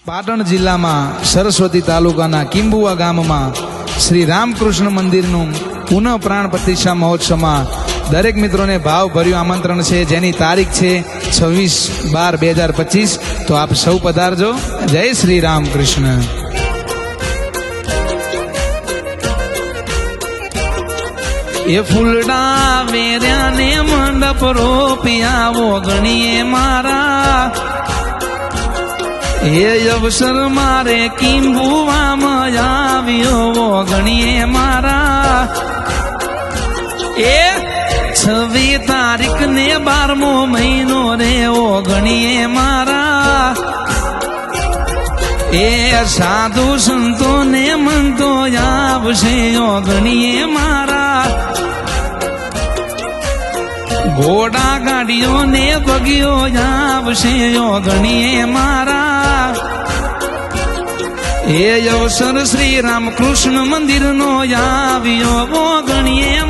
પાટણ જિલ્લામાં સરસ્વતી તાલુકાના કિંબુવા ગામમાં શ્રી રામકૃષ્ણ મંદિરનું પુનઃ પ્રાણ પ્રતિષ્ઠા મહોત્સવમાં દરેક મિત્રોને ભાવભર્યું આમંત્રણ છે, જેની તારીખ છે 26/12/2025। તો આપ સૌ પધારજો। જય શ્રી રામકૃષ્ણ। એ ફૂલડા વેર્યાને મંડપ રોપિયાવો ગણીએ મારા, એ અવસર મારે કિંબુવામાં આવ્યો ગણીએ મારા। એ 26 તારીખ ને 12મો મહિનો રે ઓ ગણીએ મારા। એ સાધુ સંતો ને મનતો આવશે ઓ ગણીએ મારા। ઘોડા ગાડીઓ ને બગીઓ આવશે ઓ ગણીએ મારા। એ અવસર શ્રી રામકૃષ્ણ મંદિર નો આવ્યો ઓ ગણીએ